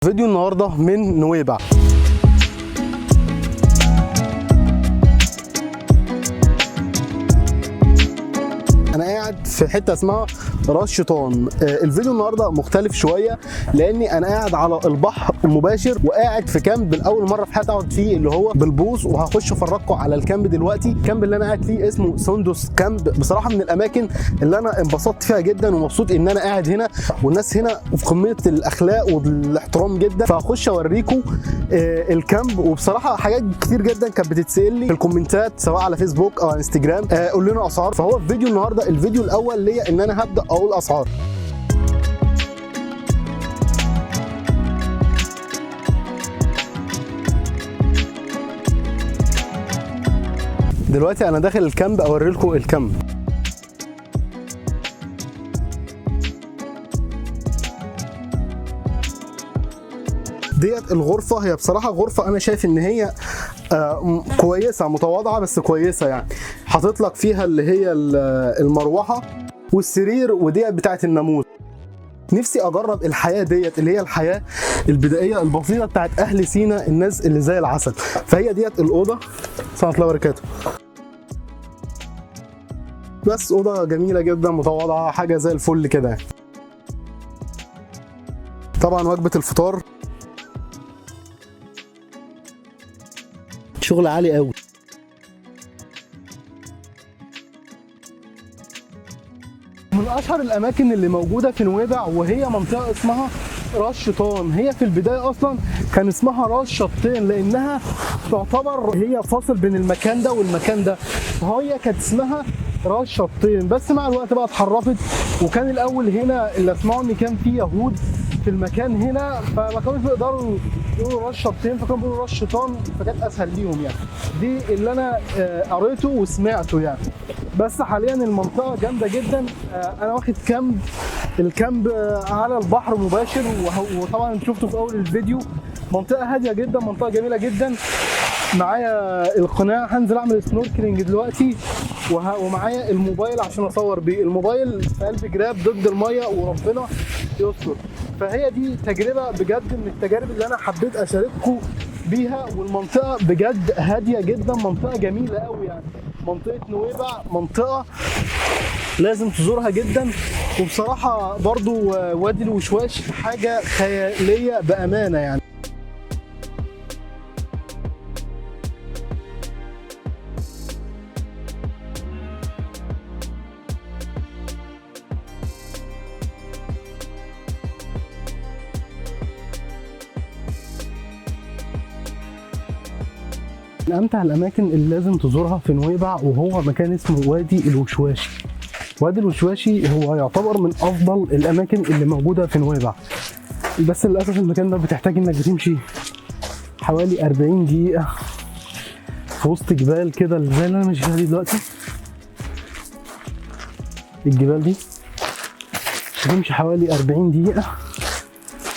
فيديو النهارده من نويبع. انا قاعد في حته اسمها راس شيطان. الفيديو النهارده مختلف شويه لاني انا قاعد على البحر المباشر وقاعد في كامب لاول مره في حياتي اقعد فيه اللي هو بالبوص، وهخش افرجكم على الكامب دلوقتي. الكامب اللي انا قاعد فيه اسمه سندس كامب. بصراحه من الاماكن اللي انا انبسطت فيها جدا ومبسوط ان انا قاعد هنا، والناس هنا في قمه الاخلاق والاحترام جدا. فهخش اوريكم الكامب. وبصراحه حاجات كتير جدا كانت بتتسال لي في الكومنتات سواء على فيسبوك او على انستجرام، قول لنا اسعار. فهو في فيديو النهارده الفيديو الاول ليا ان انا هبدا اقول اسعار. دلوقتي انا داخل الكامب اوري لكم الكامب. ديت الغرفه، هي بصراحه غرفه انا شايف ان هي كويسه، متواضعه بس كويسه يعني. حاطط لك فيها اللي هي المروحه والسرير، وديت بتاعت الناموس. نفسي اجرب الحياه ديت اللي هي الحياه البدائيه البسيطه بتاعت اهل سينا، الناس اللي زي العسل. فهي ديت الاوضه. السلام الله وبركاته. بس اوضه جميله جدا متواضعه، حاجه زي الفل كده. طبعا وجبه الفطار شغل عالي قوي. من اشهر الاماكن اللي موجوده في نويبع وهي منطقه اسمها راس شيطان. هي في البدايه اصلا كان اسمها راس شطين لانها تعتبر هي فاصل بين المكان ده والمكان ده، فهي كانت اسمها راس شطين. بس مع الوقت بقى اتحرفت، وكان الاول هنا اللي اسمعوا ان كان في يهود في المكان هنا، فما كانوش بيقدروا يقولوا راس شطين فكانوا بيقولوا راس شيطان، فكانت اسهل ليهم يعني. دي اللي انا قريته وسمعته يعني. بس حاليا المنطقه جامده جدا. انا واخد كامب، الكامب على البحر مباشر، وطبعا شفته في اول الفيديو. منطقه هاديه جدا، منطقه جميله جدا. معايا القناع هنزل اعمل سنوركلينج دلوقتي، ومعايا الموبايل عشان اصور بيه. الموبايل في قلب جراب ضد الميه وربنا يستر. فهي دي تجربه بجد من التجارب اللي انا حبيت اشارككم بيها. والمنطقه بجد هاديه جدا، منطقه جميله قوي يعني. منطقه نويبع منطقه لازم تزورها جدا. وبصراحه برضو وادي الوشواش حاجه خياليه بامانه يعني. من امتع الاماكن اللي لازم تزورها في نويبع وهو مكان اسمه وادي الوشواشي. وادي الوشواشي هو يعتبر من افضل الاماكن اللي موجوده في نويبع، بس للاسف المكان ده بتحتاج انك بتمشي حوالي 40 دقيقه في وسط جبال كده زي اللي انا ماشي فيها دي دلوقتي. الجبال دي بتمشي حوالي 40 دقيقه،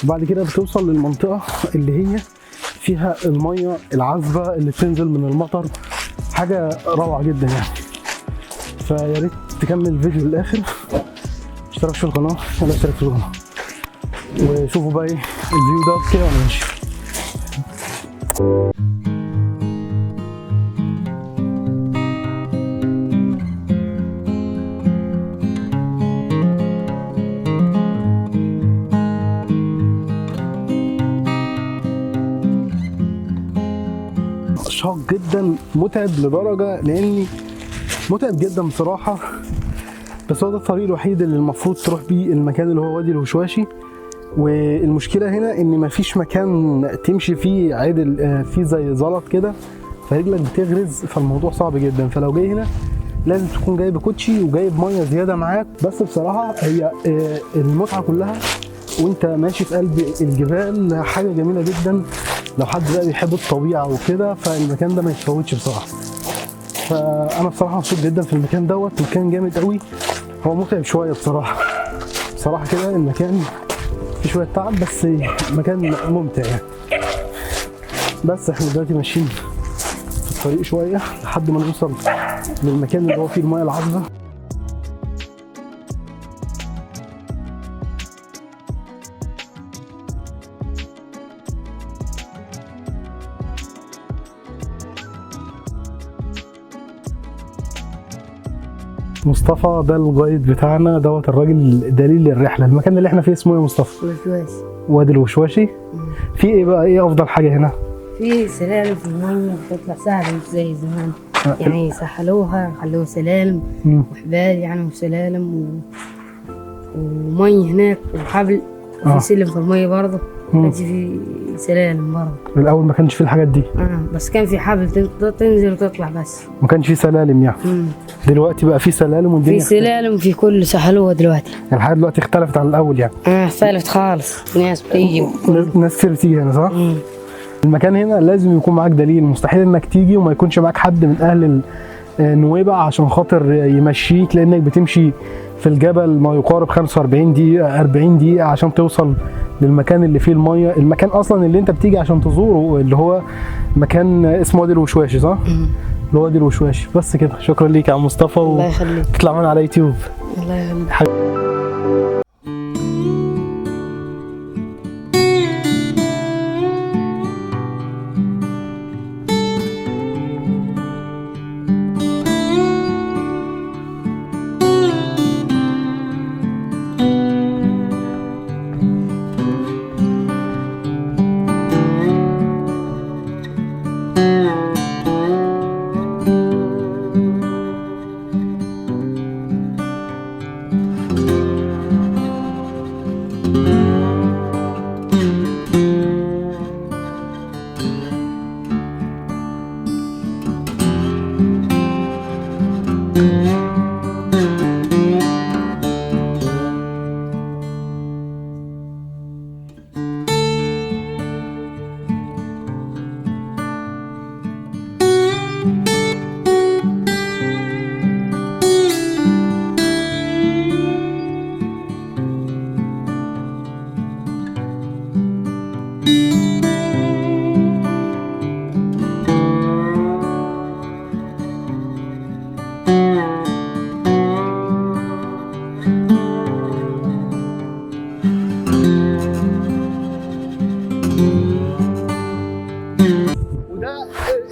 وبعد كده بتوصل للمنطقه اللي هي فيها الميه العذبه اللي بتنزل من المطر. حاجه روعه جدا يعني. فيا ريت تكمل الفيديو للاخر. اشترك في القناه ولا اشترك في القناه، وشوفوا بقى ايه الفيو ده كده وانا ماشي. شاق جدا، متعب لدرجه لاني متعب جدا بصراحه. بس هو ده الطريق الوحيد اللي المفروض تروح بيه المكان اللي هو وادي الوشواشي. والمشكله هنا ان مفيش مكان تمشي فيه عدل، فيه زي زلط كده فرجلك بتغرز، فالموضوع صعب جدا. فلو جاي هنا لازم تكون جايب كوتشي وجايب ميه زياده معاك. بس بصراحه هي المتعه كلها وانت ماشي في قلب الجبال، حاجه جميله جدا. لو حد بقى بيحب الطبيعه وكده فالمكان ده ما يتفوتش بصراحه. فانا بصراحه مبسوط جدا في المكان دوت، مكان جامد قوي. هو متعب شويه بصراحه كده المكان فيه شويه تعب، بس مكان ممتع يعني. بس احنا دلوقتي ماشيين في الطريق شويه لحد ما نوصل للمكان اللي هو فيه الميه العذبه. مصطفى ده الجايد بتاعنا دوت، الراجل دليل الرحله. المكان اللي احنا فيه اسمه ايه يا مصطفى؟ وشواشي. وادي الوشواشي. في ايه بقى، ايه افضل حاجه هنا؟ في سلالم في المية بتطلع سهل مش زي زمان، يعني سهلوها خلوها سلالم وحبال يعني وسلالم ومي هناك وحبل وفي سلم في المية برضه، كانش في سلالم برضه. الاول ما كانش في الحاجات دي. بس كان في حبل تنزل وتطلع بس، ما كانش في سلالم يعني. دلوقتي بقى في سلالم والدنيا في سلالم في كل سهلوها دلوقتي. الحياه دلوقتي اختلفت عن الاول يعني. اختلفت خالص، ناس بتيجي ناس كتير بتيجي هنا صح؟ المكان هنا لازم يكون معاك دليل، مستحيل انك تيجي وما يكونش معاك حد من اهل نويبع عشان خاطر يمشيك، لانك بتمشي في الجبل ما يقارب 45 دقيقة 40 دقيقة عشان توصل للمكان اللي فيه المية. المكان اصلا اللي انت بتيجي عشان تزوره اللي هو مكان اسمه وادي الوشواشي صح؟ اللي هو وادي الوشواشي. بس كده، شكرا ليك يا عم مصطفى. الله يخليك. تطلع معانا على يوتيوب. الله يخليك.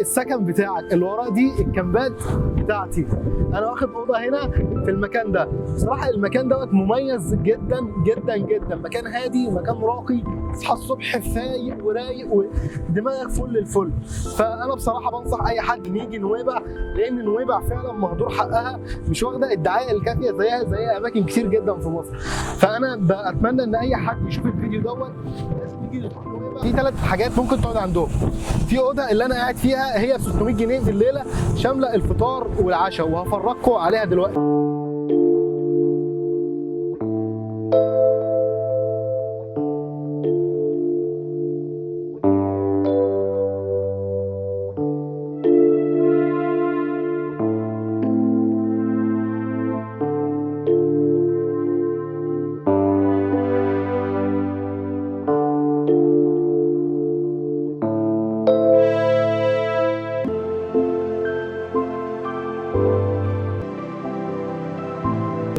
السكن بتاعك اللي وراه دي الكامبات بتاعتي. انا واخد اوضه هنا في المكان ده. بصراحه المكان دوت مميز جدا جدا جدا، مكان هادي، مكان راقي، تصحى الصبح فايق ورايق ودماغك فل الفل. فانا بصراحه بنصح اي حد إن يجي نويبع، لان نويبع فعلا مهدور حقها، مش واخده الدعايه الكافيه زيها زي اماكن كتير جدا في مصر. فانا بتمنى ان اي حد يشوف الفيديو دوت لازم يجي نويبع. في 3 حاجات ممكن تقعد عندهم. في اوضه اللي انا قاعد فيها هي 600 جنيه في الليله، شامله الفطار والعشاء، وهفرجكم عليها دلوقتي.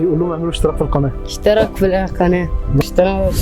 يقول لهم اعملوا اشتراك في القناه. اشترك في القناه. اشترك